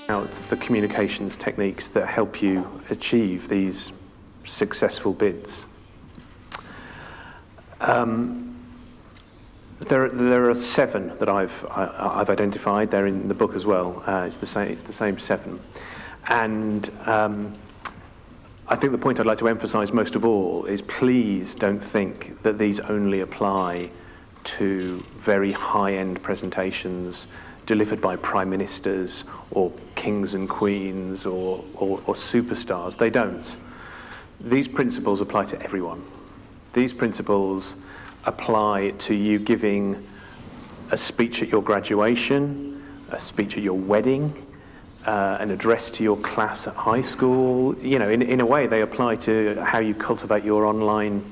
out the communications techniques that help you achieve these successful bids. There are 7 that I've identified. They're in the book as well. It's the same 7, and I think the point I'd like to emphasise most of all is please don't think that these only apply to very high-end presentations delivered by prime ministers or kings and queens or superstars. They don't. These principles apply to everyone. These principles apply to you giving a speech at your graduation, a speech at your wedding, an address to your class at high school. You know, in a way, they apply to how you cultivate your online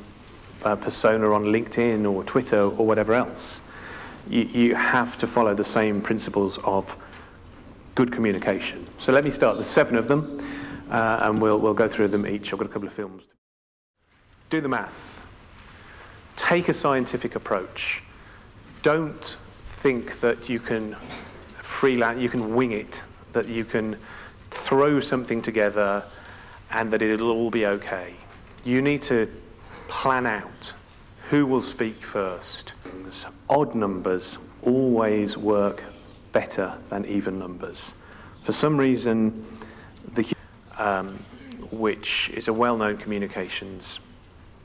persona on LinkedIn or Twitter or whatever else. You have to follow the same principles of good communication. So let me start. There's 7 of them, and we'll go through them each. I've got a couple of films. Do the math. Take a scientific approach. Don't think that you can freelance, you can wing it, that you can throw something together and that it'll all be okay. You need to plan out who will speak first. Odd numbers always work better than even numbers. For some reason, which is a well-known communications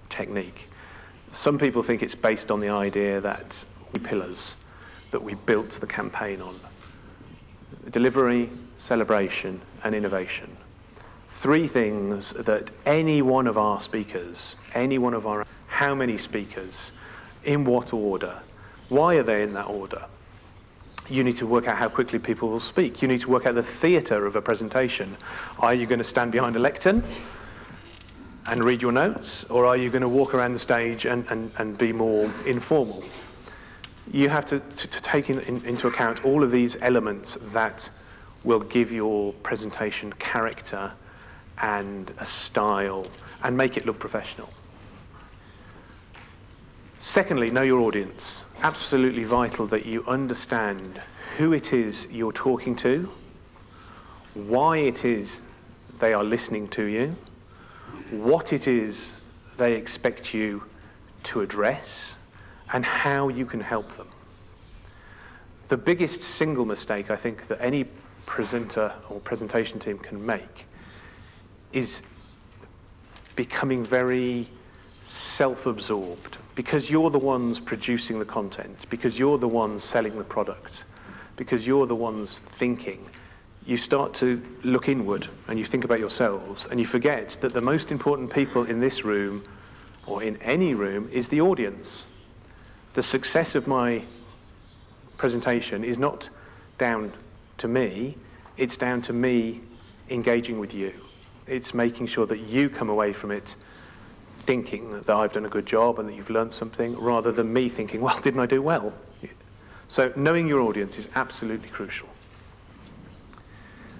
technique, some people think it's based on the idea that pillars that we built the campaign on: delivery, celebration, and innovation. 3 things that any one of our speakers, how many speakers, in what order, why are they in that order? You need to work out how quickly people will speak. You need to work out the theatre of a presentation. Are you going to stand behind a lectern and read your notes, or are you going to walk around the stage and be more informal? You have to take into account all of these elements that will give your presentation character and a style and make it look professional. Secondly, know your audience. Absolutely vital that you understand who it is you're talking to, why it is they are listening to you, what it is they expect you to address, and how you can help them. The biggest single mistake I think that any presenter or presentation team can make is becoming very self-absorbed, because you're the ones producing the content, because you're the ones selling the product, because you're the ones thinking. You start to look inward and you think about yourselves, and you forget that the most important people in this room or in any room is the audience. The success of my presentation is not down to me, it's down to me engaging with you. It's making sure that you come away from it thinking that I've done a good job and that you've learned something, rather than me thinking, well, didn't I do well? So knowing your audience is absolutely crucial.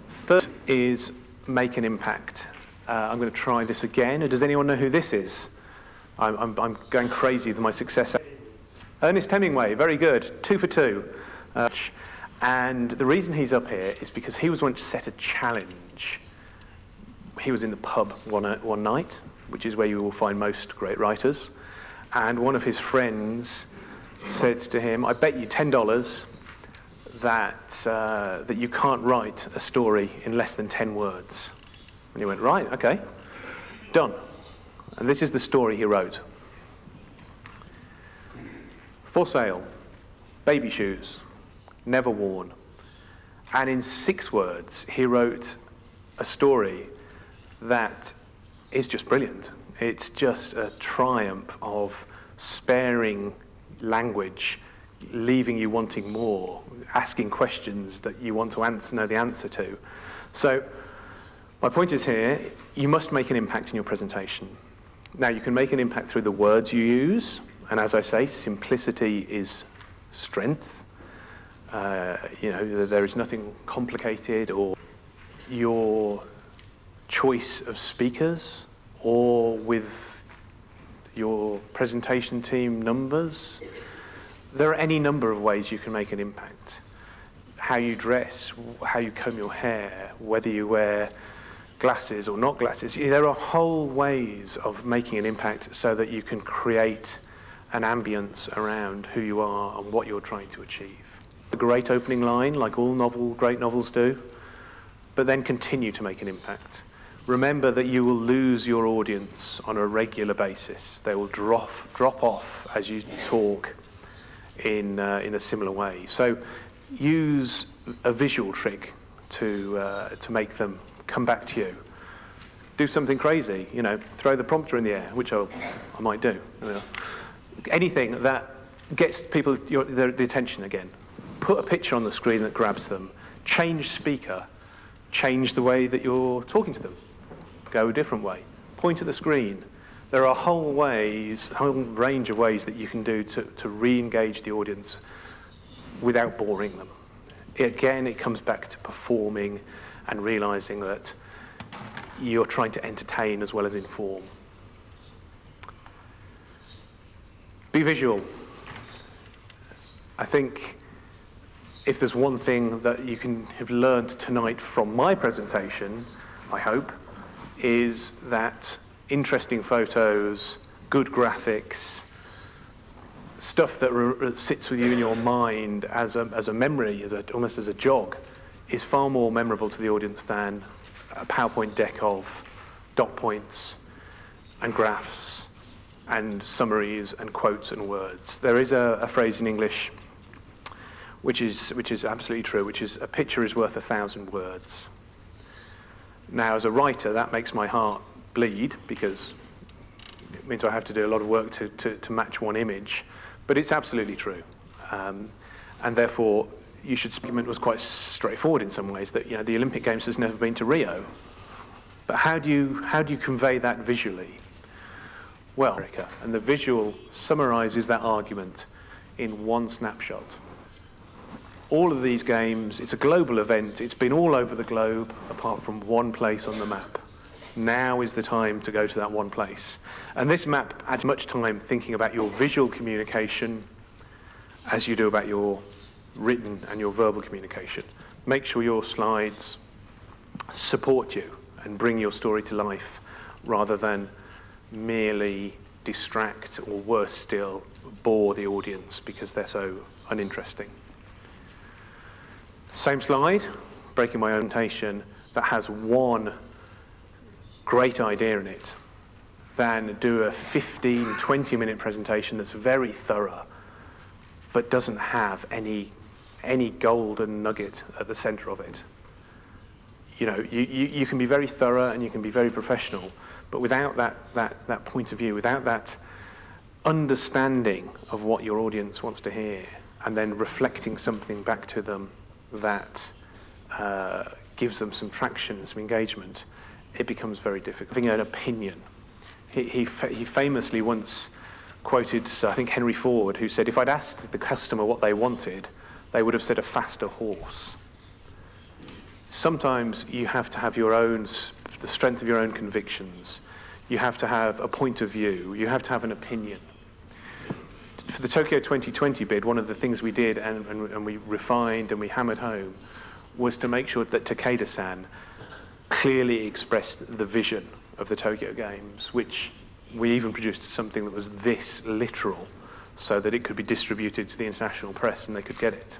Third is make an impact. I'm going to try this again. Does anyone know who this is? I'm going crazy with my success. Ernest Hemingway, very good, 2 for 2. And the reason he's up here is because he was once set a challenge. He was in the pub one night, which is where you will find most great writers, and one of his friends said to him, I bet you $10 that you can't write a story in less than 10 words. And he went, right, okay, done. And this is the story he wrote. For sale, baby shoes, never worn. And in 6 words, he wrote a story that is just brilliant. It's just a triumph of sparing language, leaving you wanting more, asking questions that you want to know the answer to. So my point is here, you must make an impact in your presentation. Now, you can make an impact through the words you use, and as I say, simplicity is strength. You know, there is nothing complicated, or your choice of speakers, or with your presentation team numbers. There are any number of ways you can make an impact. how you dress, how you comb your hair, whether you wear glasses or not glasses. There are whole ways of making an impact so that you can create an ambience around who you are and what you're trying to achieve. A great opening line, like all great novels do, but then continue to make an impact. Remember that you will lose your audience on a regular basis. They will drop off as you talk in a similar way. So use a visual trick to make them come back to you. Do something crazy, you know, throw the prompter in the air, which I might do. Anything that gets people the attention again. Put a picture on the screen that grabs them. Change speaker. Change the way that you're talking to them. Go a different way. Point at the screen. There are a whole range of ways that you can do to re-engage the audience without boring them. Again, it comes back to performing and realizing that you're trying to entertain as well as inform. Be visual. I think if there's one thing that you can have learned tonight from my presentation, I hope, is that interesting photos, good graphics, stuff that sits with you in your mind as a memory, almost as a jog, is far more memorable to the audience than a PowerPoint deck of dot points and graphs and summaries and quotes and words. There is a phrase in English which is absolutely true, which is a picture is worth 1,000 words. Now, as a writer, that makes my heart bleed because it means I have to do a lot of work to match one image, but it's absolutely true. And therefore, argument was quite straightforward in some ways, that, you know, the Olympic Games has never been to Rio. But how do you convey that visually? Well, and the visual summarizes that argument in one snapshot. All of these games, it's a global event. It's been all over the globe, apart from one place on the map. Now is the time to go to that one place. And this map adds much time thinking about your visual communication as you do about your written and your verbal communication. Make sure your slides support you and bring your story to life rather than merely distract or, worse still, bore the audience because they're so uninteresting. Same slide, breaking my orientation, that has one great idea in it, than do a 15, 20-minute presentation that's very thorough, but doesn't have any golden nugget at the center of it. You know, you can be very thorough and you can be very professional, but without that point of view, without that understanding of what your audience wants to hear, and then reflecting something back to them that gives them some traction, some engagement, it becomes very difficult. Having an opinion. He famously once quoted, I think, Henry Ford, who said, if I'd asked the customer what they wanted, they would have said a faster horse. Sometimes you have to have the strength of your own convictions. You have to have a point of view. You have to have an opinion. For the Tokyo 2020 bid, one of the things we did and we refined and we hammered home was to make sure that Takeda-san clearly expressed the vision of the Tokyo Games, which we even produced something that was this literal so that it could be distributed to the international press and they could get it.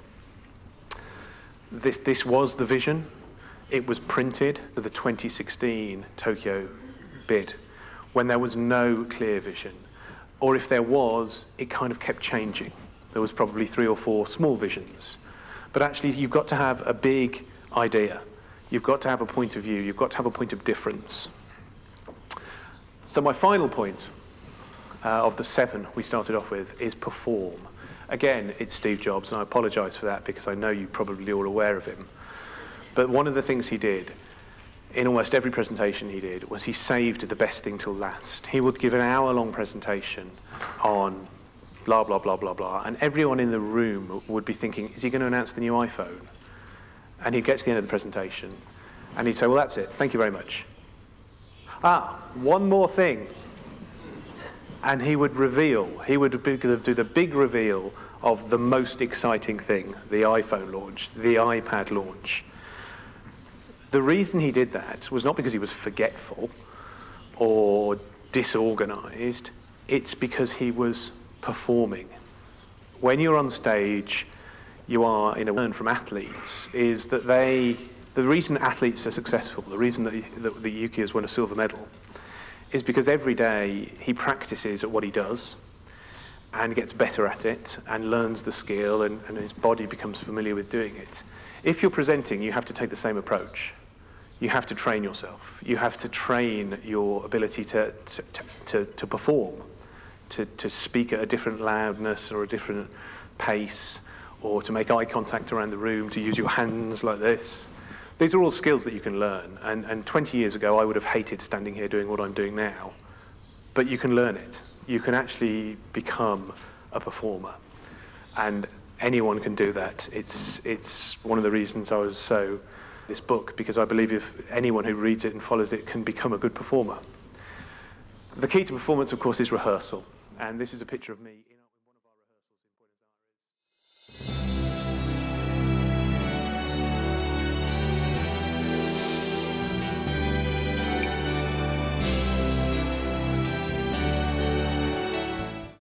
This was the vision. It was printed for the 2016 Tokyo bid when there was no clear vision. Or if there was, it kind of kept changing. There was probably 3 or 4 small visions. But actually, you've got to have a big idea. You've got to have a point of view. You've got to have a point of difference. So my final point of the 7 we started off with is perform. Again, it's Steve Jobs, and I apologize for that because I know you're probably all aware of him. But one of the things he did in almost every presentation he did was he saved the best thing till last. He would give an hour-long presentation on blah, blah, blah, blah, blah, and everyone in the room would be thinking, is he going to announce the new iPhone? And he'd get to the end of the presentation, and he'd say, well, that's it. Thank you very much. One more thing. And he would reveal. He would do the big reveal of the most exciting thing, the iPhone launch, the iPad launch. The reason he did that was not because he was forgetful or disorganized, it's because he was performing. When you're on stage, you are, in a learn from athletes, is that the reason athletes are successful, the reason that Yuki has won a silver medal, is because every day he practices at what he does and gets better at it and learns the skill and his body becomes familiar with doing it. If you're presenting, you have to take the same approach. You have to train yourself. You have to train your ability to perform, to speak at a different loudness or a different pace, or to make eye contact around the room, to use your hands like this. These are all skills that you can learn, and 20 years ago I would have hated standing here doing what I'm doing now, but you can learn it. You can actually become a performer, and anyone can do that. It's one of the reasons I was so this book, because I believe if anyone who reads it and follows it can become a good performer. The key to performance, of course, is rehearsal, and this is a picture of me.